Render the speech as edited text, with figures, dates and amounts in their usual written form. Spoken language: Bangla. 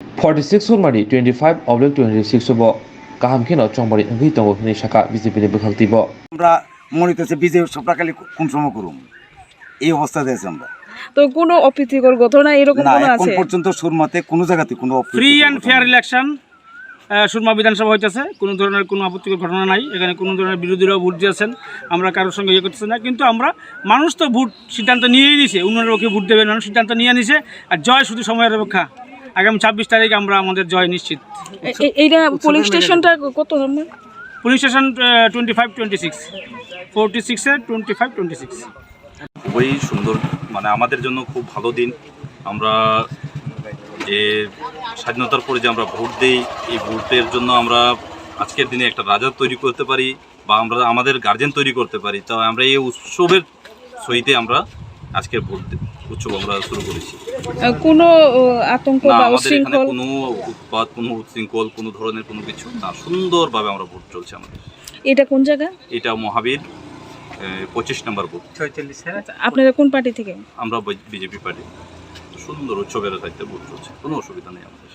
46 Sunmari 25/26 bo kaham kheno chongmari ngui tongo hini saka BJP ni bukhaltibo আমরা মনে করছে বিজয় সপ্তাহকালী কোন সময় করুম এই অবস্থা দিয়েছে আমরা তো কোনো অপ্রীতিকর ঘটনা এরকম না কোনো এখন আছে পর্যন্ত সুরমাতে কোনো জায়গাতে কোনো free and fair election Surma বিধানসভা হইতেছে, কোনো ধরনের কোনো আপত্তিকর ঘটনা নাই। এখানে কোনো ধরনের বিরোধীরাও ভোট দিয়েছেন, আমরা কারোর সঙ্গে ইয়ে করতেছি না। কিন্তু আমরা মানুষ তো ভোট সিদ্ধান্ত নিয়েই নিছে, উন্নয়নের পক্ষে ভোট দেবেন মানুষ সিদ্ধান্ত নিয়ে নিছে। আর জয় শুধু সময়ের অপেক্ষা। আগামী 26 তারিখ আমরা আমাদের জয় নিশ্চিত। এইটা পুলিশ স্টেশনটা কত নম্বর? Police station 25-26 46-এর 25-26। খুবই সুন্দর, মানে আমাদের জন্য খুব ভালো দিন। আমরা যে স্বাধীনতার পরে যে আমরা ভোট দিই, এই ভোটের জন্য আমরা আজকের দিনে একটা রাজা তৈরি করতে পারি বা আমরা আমাদের গার্জেন তৈরি করতে পারি। তো আমরা এই উৎসবের সহিতে আমরা আজকের ভোট উৎসব আমরা শুরু করেছি। কোনো আতঙ্ক না, বা আমাদের এখানে উচ্ছৃঙ্খল? কোনো উৎপাত, কোনো উচ্ছৃঙ্খল, কোনো ধরনের কোনো কিছু না, সুন্দরভাবে আমরা ভোট চলছে আমাদের। এটা কোন জায়গা? এটা মহাবীর 25 নম্বর বুথ। আপনারা কোন পার্টি থেকে? আমরা বিজেপি পার্টি। সুন্দর উৎসবের সাথে ভোট চলছে, কোনো অসুবিধা নেই আমাদের।